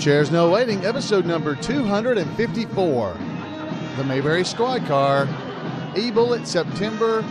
Chairs No Waiting, episode number 254. The Mayberry Squad Car, eBullet, September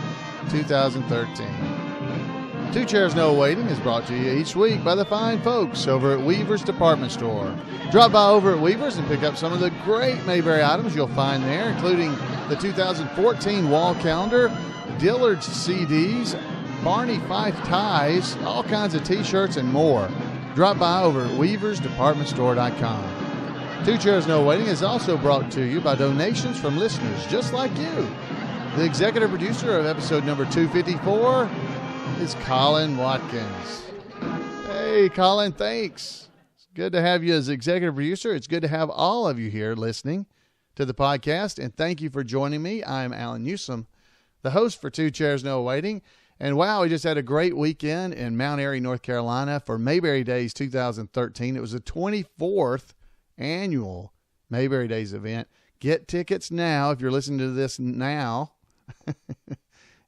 2013. Two Chairs No Waiting is brought to you each week by the fine folks over at Weaver's Department Store. Drop by over at Weaver's and pick up some of the great Mayberry items you'll find there, including the 2014 wall calendar, Dillard's CDs, Barney Fife ties, all kinds of t-shirts, and more. Drop by over at weaversdepartmentstore.com. Two Chairs No Waiting is also brought to you by donations from listeners just like you. The executive producer of episode number 254 is Colin Watkins. Hey, Colin, thanks. It's good to have you as executive producer. It's good to have all of you here listening to the podcast, and thank you for joining me. I'm Alan Newsom, the host for Two Chairs No Waiting. And wow, we just had a great weekend in Mount Airy, North Carolina for Mayberry Days 2013. It was the 24th annual Mayberry Days event. Get tickets now if you're listening to this now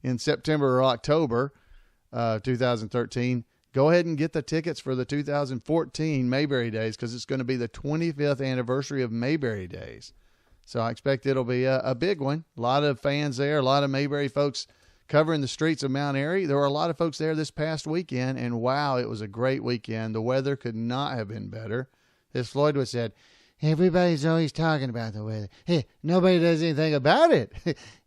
in September or October 2013. Go ahead and get the tickets for the 2014 Mayberry Days because it's going to be the 25th anniversary of Mayberry Days. So I expect it'll be a big one. A lot of fans there, a lot of Mayberry folks covering the streets of Mount Airy. There were a lot of folks there this past weekend, and wow, it was a great weekend. The weather could not have been better. As Floyd would said, everybody's always talking about the weather. Hey, nobody does anything about it.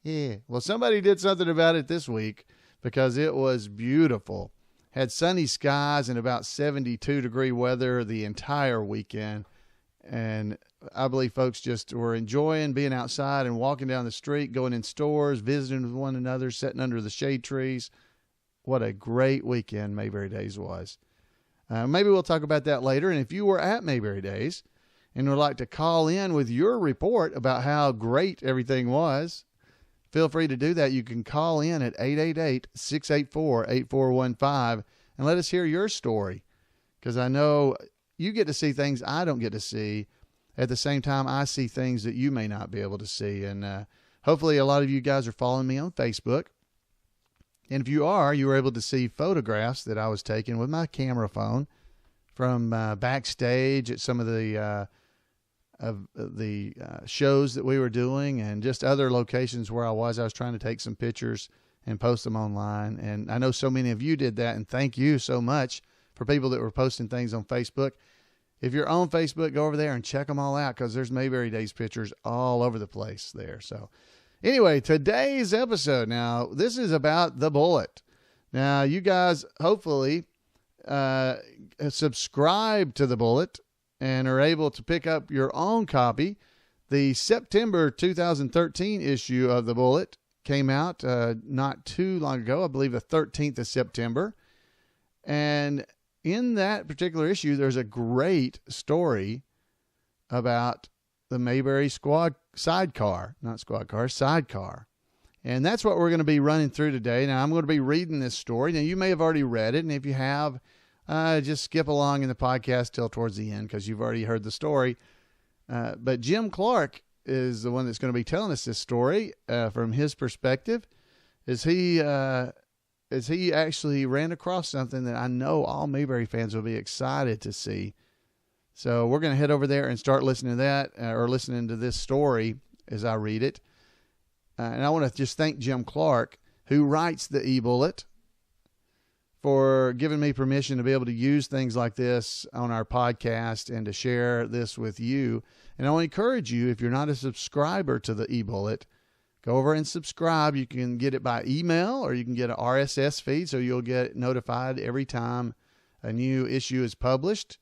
Yeah. Well, somebody did something about it this week because it was beautiful. Had sunny skies and about 72-degree weather the entire weekend. And I believe folks just were enjoying being outside and walking down the street, going in stores, visiting with one another, sitting under the shade trees. What a great weekend Mayberry Days was. Maybe we'll talk about that later. And if you were at Mayberry Days and would like to call in with your report about how great everything was, feel free to do that. You can call in at 888-684-8415 and let us hear your story, because I know you get to see things I don't get to see. At the same time, I see things that you may not be able to see. And hopefully a lot of you guys are following me on Facebook. And if you are, you were able to see photographs that I was taking with my camera phone from backstage at some of the shows that we were doing, and just other locations where I was trying to take some pictures and post them online. And I know so many of you did that, and thank you so much for people that were posting things on Facebook. If you're on Facebook, go over there and check them all out, because there's Mayberry Days pictures all over the place there. So anyway, today's episode, now this is about the Bullet. Now you guys hopefully subscribe to the Bullet and are able to pick up your own copy. The September 2013 issue of the Bullet came out not too long ago, I believe the 13th of September. And in that particular issue, there's a great story about the Mayberry Sidecar. And that's what we're going to be running through today. Now, I'm going to be reading this story. Now, you may have already read it, and if you have, just skip along in the podcast till towards the end, because you've already heard the story. But Jim Clark is the one that's going to be telling us this story from his perspective, as he actually ran across something that I know all Mayberry fans will be excited to see. So we're going to head over there and start listening to that, or listening to this story as I read it. And I want to just thank Jim Clark, who writes the eBullet, for giving me permission to be able to use things like this on our podcast and to share this with you. And I want to encourage you, if you're not a subscriber to the eBullet, go over and subscribe. You can get it by email, or you can get an RSS feed, so you'll get notified every time a new issue is published.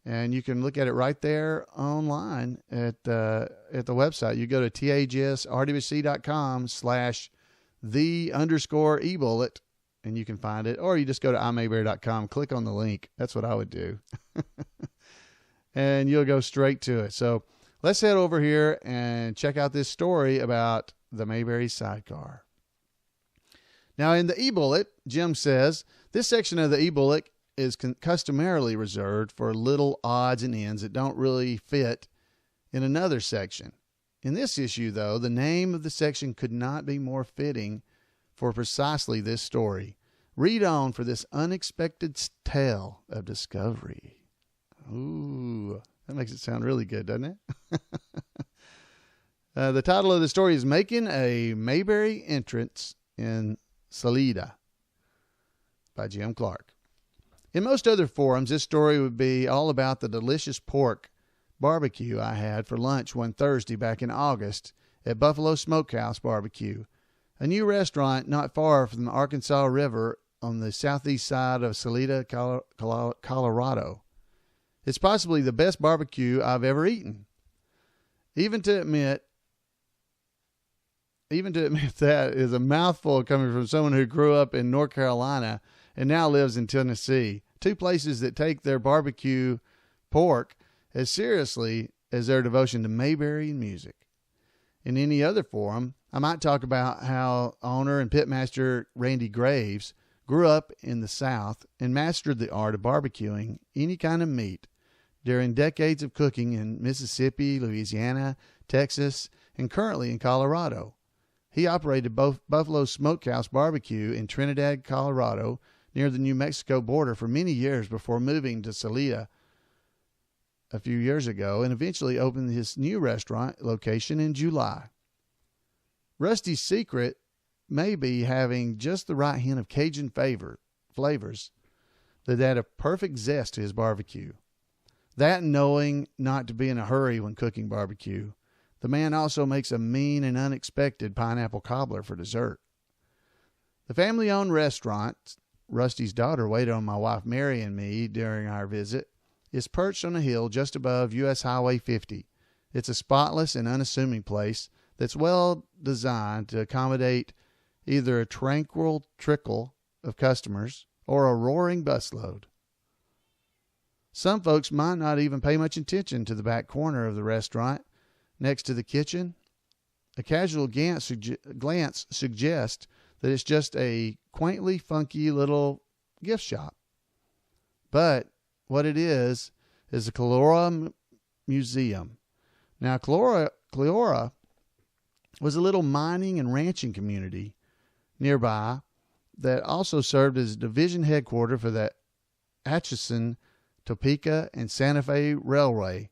And you can look at it right there online at the website. You go to tagsrwc.com/the_eBullet, and you can find it. Or you just go to imayberry.com, click on the link. That's what I would do. And you'll go straight to it. So let's head over here and check out this story about the Mayberry Sidecar. Now, in the eBullet, Jim says, this section of the eBullet is customarily reserved for little odds and ends that don't really fit in another section. In this issue, though, the name of the section could not be more fitting for precisely this story. Read on for this unexpected tale of discovery. Ooh, That makes it sound really good, doesn't it? The title of the story is Making a Mayberry Entrance in Salida by Jim Clark. In most other forums, this story would be all about the delicious pork barbecue I had for lunch one Thursday back in August at Buffalo Smokehouse Barbecue, a new restaurant not far from the Arkansas River on the southeast side of Salida, Colorado. It's possibly the best barbecue I've ever eaten. Even to admit that is a mouthful coming from someone who grew up in North Carolina and now lives in Tennessee, two places that take their barbecue pork as seriously as their devotion to Mayberry and music. In any other forum, I might talk about how owner and pitmaster Randy Graves grew up in the South and mastered the art of barbecuing any kind of meat during decades of cooking in Mississippi, Louisiana, Texas, and currently in Colorado. He operated both Buffalo Smokehouse Barbecue in Trinidad, Colorado, near the New Mexico border for many years before moving to Salida a few years ago and eventually opened his new restaurant location in July. Rusty's secret may be having just the right hint of Cajun flavors that add a perfect zest to his barbecue. That and knowing not to be in a hurry when cooking barbecue. The man also makes a mean and unexpected pineapple cobbler for dessert. The family-owned restaurant, Rusty's daughter waited on my wife Mary and me during our visit, is perched on a hill just above U.S. Highway 50. It's a spotless and unassuming place that's well designed to accommodate either a tranquil trickle of customers or a roaring busload. Some folks might not even pay much attention to the back corner of the restaurant next to the kitchen. A casual glance suggests that it's just a quaintly funky little gift shop. But what it is a Cleora museum. Now, Cleora was a little mining and ranching community nearby that also served as division headquarters for the Atchison, Topeka, and Santa Fe Railway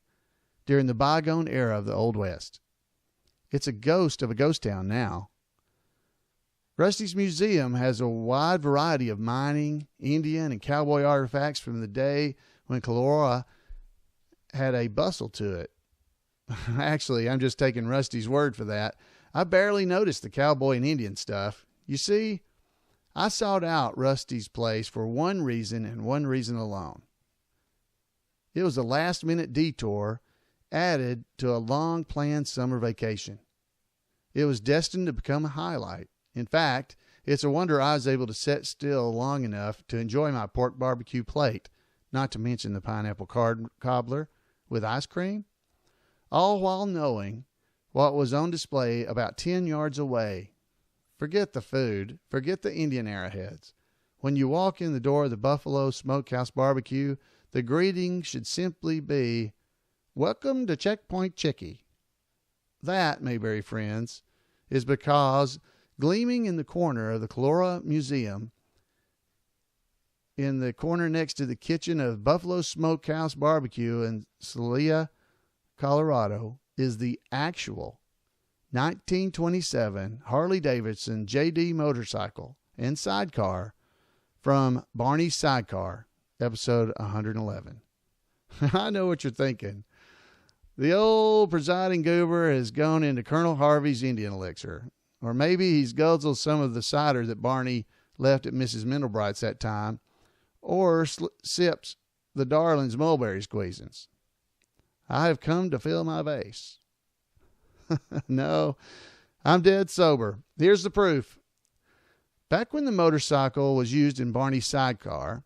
during the bygone era of the Old West. It's a ghost of a ghost town now. Rusty's museum has a wide variety of mining, Indian, and cowboy artifacts from the day when Cleora had a bustle to it. Actually, I'm just taking Rusty's word for that. I barely noticed the cowboy and Indian stuff. You see, I sought out Rusty's place for one reason and one reason alone. It was a last-minute detour added to a long-planned summer vacation. It was destined to become a highlight. In fact, it's a wonder I was able to sit still long enough to enjoy my pork barbecue plate, not to mention the pineapple cobbler with ice cream, all while knowing what was on display about 10 yards away. Forget the food, forget the Indian arrowheads. When you walk in the door of the Buffalo Smokehouse Barbecue, the greeting should simply be, "Welcome to Checkpoint Chickie." That, Mayberry friends, is because gleaming in the corner of the Cleora Museum, in the corner next to the kitchen of Buffalo Smokehouse Barbecue in Salida, Colorado, is the actual 1927 Harley-Davidson JD motorcycle and sidecar from Barney Sidecar, episode 111. I know what you're thinking. The old presiding goober has gone into Colonel Harvey's Indian elixir. Or maybe he's guzzled some of the cider that Barney left at Mrs. Mendelbright's that time, or sips the darling's mulberry squeezins. I have come to fill my vase. No, I'm dead sober. Here's the proof. Back when the motorcycle was used in Barney's Sidecar,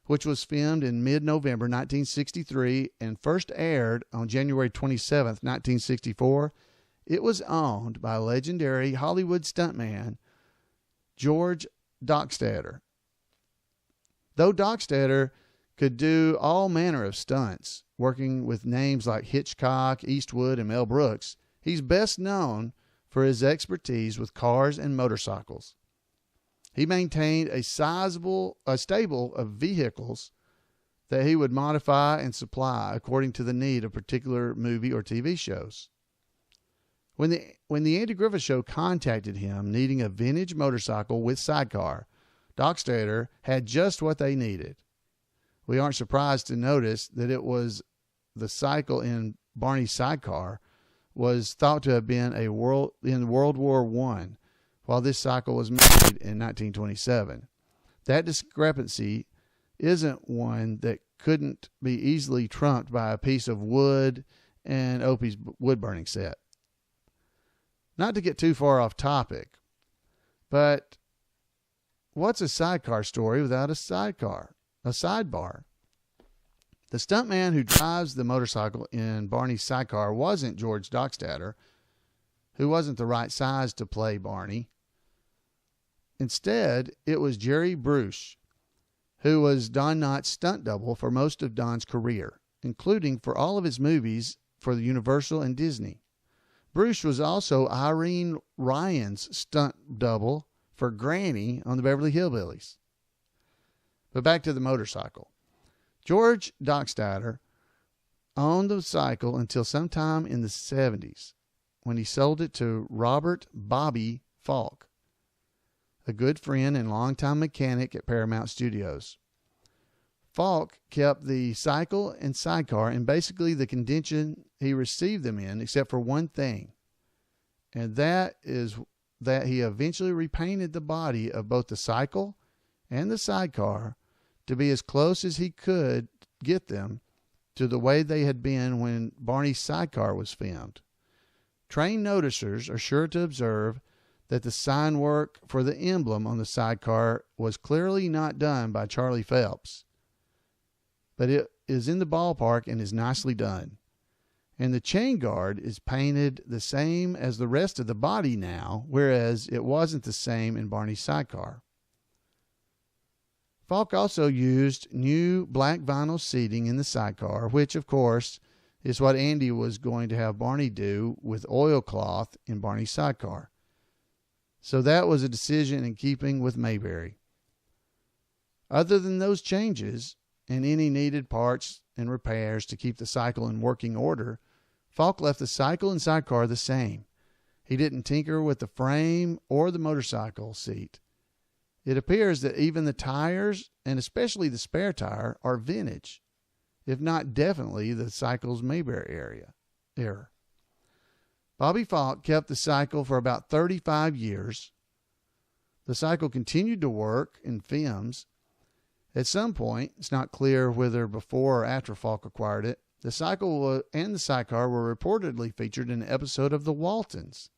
which was filmed in mid-November 1963 and first aired on January 27th, 1964, it was owned by legendary Hollywood stuntman George Dockstader. Though Dockstader could do all manner of stunts, working with names like Hitchcock, Eastwood, and Mel Brooks, he's best known for his expertise with cars and motorcycles. He maintained a stable of vehicles that he would modify and supply according to the need of particular movie or TV shows. When the Andy Griffith Show contacted him needing a vintage motorcycle with sidecar, Dockstader had just what they needed. We aren't surprised to notice that it was the cycle in Barney Sidecar was thought to have been in World War I, while this cycle was made in 1927. That discrepancy isn't one that couldn't be easily trumped by a piece of wood and Opie's wood burning set. Not to get too far off topic, but what's a sidecar story without a sidebar? The stuntman who drives the motorcycle in Barney's Sidecar wasn't George Dockstader, who wasn't the right size to play Barney. Instead, it was Jerry Bruce, who was Don Knotts' stunt double for most of Don's career, including for all of his movies for the Universal and Disney. Bruce was also Irene Ryan's stunt double for Granny on the Beverly Hillbillies. But back to the motorcycle. George Dockstader owned the cycle until sometime in the 70s, when he sold it to Robert Bobby Falk, a good friend and longtime mechanic at Paramount Studios. Falk kept the cycle and sidecar in basically the condition he received them in, except for one thing, and that is that he eventually repainted the body of both the cycle and the sidecar to be as close as he could get them to the way they had been when Barney's Sidecar was filmed. Trained noticers are sure to observe that the sign work for the emblem on the sidecar was clearly not done by Charlie Phelps, but it is in the ballpark and is nicely done. And the chain guard is painted the same as the rest of the body now, whereas it wasn't the same in Barney's Sidecar. Falk also used new black vinyl seating in the sidecar, which, of course, is what Andy was going to have Barney do with oilcloth in Barney's Sidecar. So that was a decision in keeping with Mayberry. Other than those changes and any needed parts and repairs to keep the cycle in working order, Falk left the cycle and sidecar the same. He didn't tinker with the frame or the motorcycle seat. It appears that even the tires, and especially the spare tire, are vintage, if not definitely the cycle's Mayberry era. Bobby Falk kept the cycle for about 35 years. The cycle continued to work in films. At some point, it's not clear whether before or after Falk acquired it, the cycle and the sidecar were reportedly featured in an episode of The Waltons.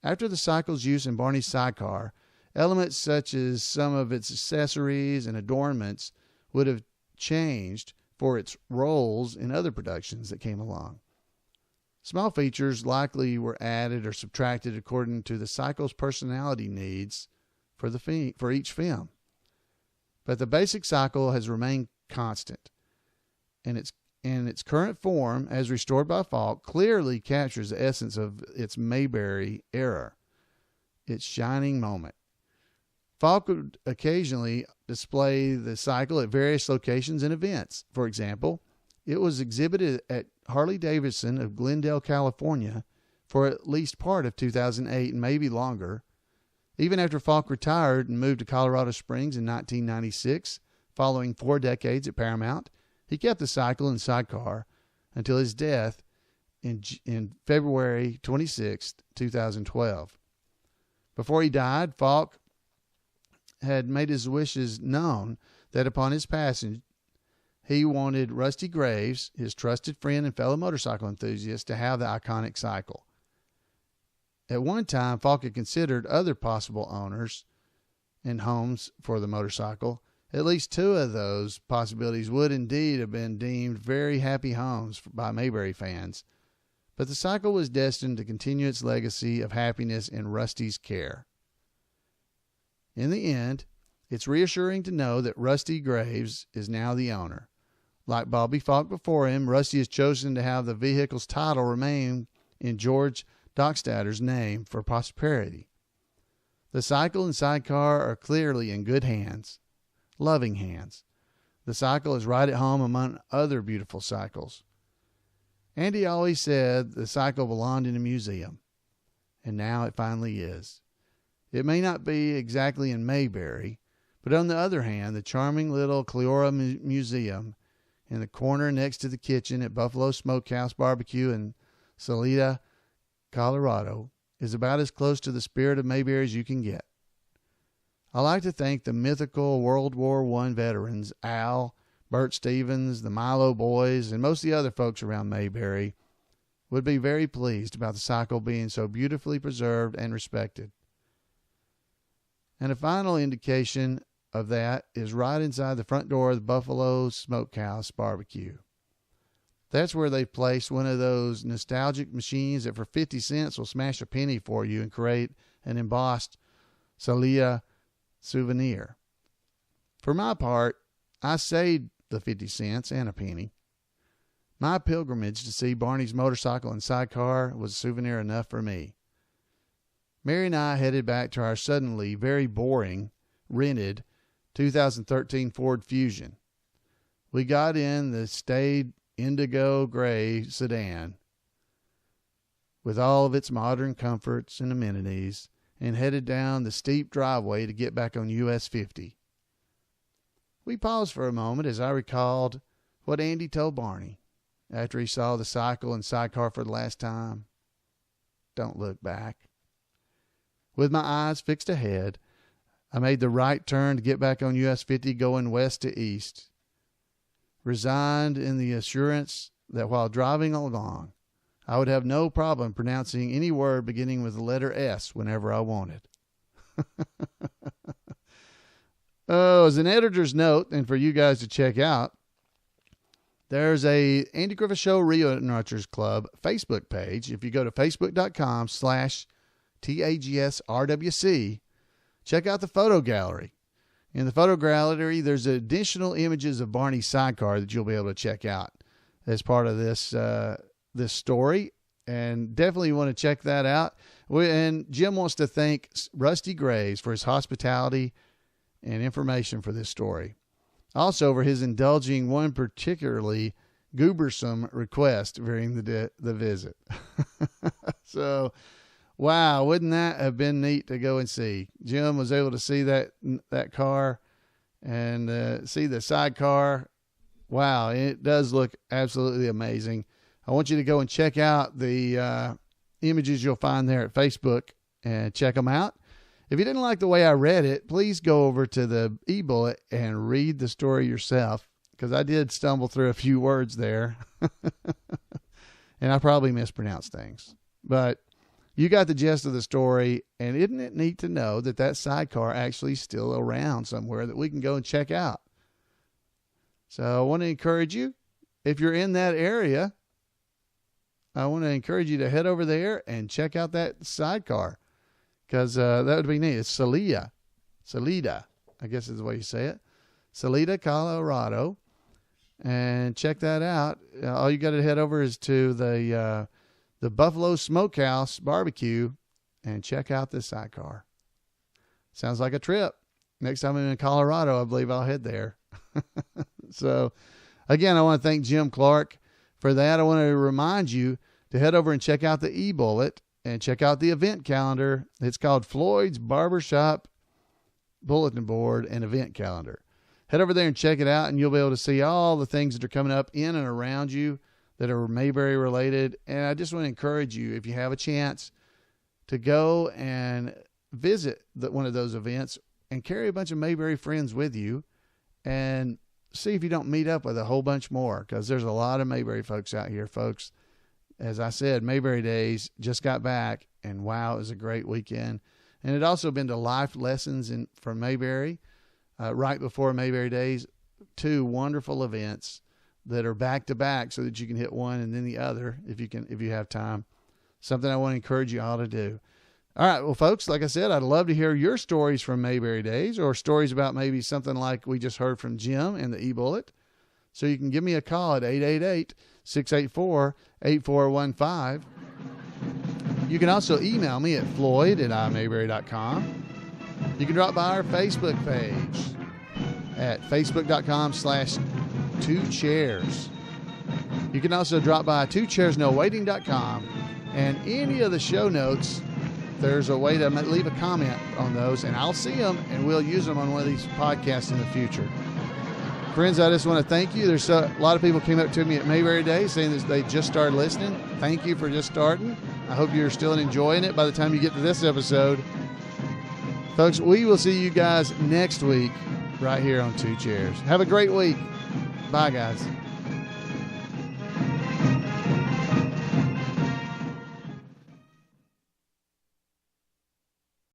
After the cycle's use in Barney's Sidecar, elements such as some of its accessories and adornments would have changed for its roles in other productions that came along. Small features likely were added or subtracted according to the cycle's personality needs for each film. But the basic cycle has remained constant, and its current form, as restored by Falk, clearly captures the essence of its Mayberry era, its shining moment. Falk would occasionally display the cycle at various locations and events. For example, it was exhibited at Harley-Davidson of Glendale, California for at least part of 2008 and maybe longer. Even after Falk retired and moved to Colorado Springs in 1996, following 4 decades at Paramount, he kept the cycle and sidecar until his death in February 26, 2012. Before he died, Falk had made his wishes known that upon his passing, he wanted Rusty Graves, his trusted friend and fellow motorcycle enthusiast, to have the iconic cycle. At one time, Falk had considered other possible owners and homes for the motorcycle. At least 2 of those possibilities would indeed have been deemed very happy homes by Mayberry fans, but the cycle was destined to continue its legacy of happiness in Rusty's care. In the end, it's reassuring to know that Rusty Graves is now the owner. Like Bobby Falk before him, Rusty has chosen to have the vehicle's title remain in George Dockstader's name for prosperity. The cycle and sidecar are clearly in good hands, loving hands. The cycle is right at home among other beautiful cycles. Andy always said the cycle belonged in a museum, and now it finally is. It may not be exactly in Mayberry, but on the other hand, the charming little Cleora Museum in the corner next to the kitchen at Buffalo Smokehouse Barbecue in Salida, Colorado, is about as close to the spirit of Mayberry as you can get. I like to think the mythical World War I veterans, Al, Bert Stevens, the Milo Boys, and most of the other folks around Mayberry would be very pleased about the cycle being so beautifully preserved and respected. And a final indication of that is right inside the front door of the Buffalo Smokehouse Barbecue. That's where they've placed one of those nostalgic machines that for 50 cents will smash a penny for you and create an embossed Celia souvenir. For my part, I saved the 50 cents and a penny. My pilgrimage to see Barney's motorcycle and sidecar was souvenir enough for me. Mary and I headed back to our suddenly very boring, rented 2013 Ford Fusion. We got in the staid indigo gray sedan with all of its modern comforts and amenities and headed down the steep driveway to get back on US 50. We paused for a moment as I recalled what Andy told Barney after he saw the cycle and sidecar for the last time. Don't look back. With my eyes fixed ahead, I made the right turn to get back on US 50 going west to east, resigned in the assurance that while driving along, I would have no problem pronouncing any word beginning with the letter S whenever I wanted. Oh, as an editor's note, and for you guys to check out, there's a Andy Griffith Show Reenactors Club Facebook page. If you go to facebook.com/TAGSRWC, check out the photo gallery. In the photo gallery, there's additional images of Barney's sidecar that you'll be able to check out as part of this this story, and definitely want to check that out. And Jim wants to thank Rusty Graves for his hospitality and information for this story. Also, for his indulging one particularly goobersome request during the visit. So, wow, wouldn't that have been neat to go and see? Jim was able to see that car and see the sidecar. Wow, it does look absolutely amazing. I want you to go and check out the images you'll find there at Facebook and check them out. If you didn't like the way I read it, please go over to the eBullet and read the story yourself, because I did stumble through a few words there. And I probably mispronounced things. But you got the gist of the story, and isn't it neat to know that that sidecar actually is still around somewhere that we can go and check out? So I want to encourage you, if you're in that area, I want to encourage you to head over there and check out that sidecar, because that would be neat. It's Salida, I guess is the way you say it. Salida, Colorado. And check that out. All you got to head over is to the Buffalo Smokehouse Barbecue and check out this sidecar. Sounds like a trip. Next time I'm in Colorado, I believe I'll head there. So, again, I want to thank Jim Clark for that. I want to remind you to head over and check out the eBullet and check out the event calendar. It's called Floyd's Barbershop Bulletin Board and Event Calendar. Head over there and check it out, and you'll be able to see all the things that are coming up in and around you that are Mayberry related. And I just want to encourage you, if you have a chance, to go and visit one of those events and carry a bunch of Mayberry friends with you and see if you don't meet up with a whole bunch more, because there's a lot of Mayberry folks out here, folks. As I said, Mayberry Days just got back, and wow, it was a great weekend. And it also been to Life Lessons from Mayberry right before Mayberry Days. 2 wonderful events that are back to back, so that you can hit one and then the other if you have time. Something I want to encourage you all to do. All right, well, folks, like I said, I'd love to hear your stories from Mayberry Days, or stories about maybe something like we just heard from Jim in the eBullet. So you can give me a call at 888-684-8415. You can also email me at floyd@imayberry.com. You can drop by our Facebook page. at facebook.com/2chairs. You can also drop by twocairsnowaiting.com, and any of the show notes, there's a way to leave a comment on those, and I'll see them, and we'll use them on one of these podcasts in the future. Friends, I just want to thank you. There's a lot of people came up to me at Mayberry Day saying that they just started listening. Thank you for just starting. I hope you're still enjoying it by the time you get to this episode. Folks, we will see you guys next week right here on Two Chairs. Have a great week. Bye, guys.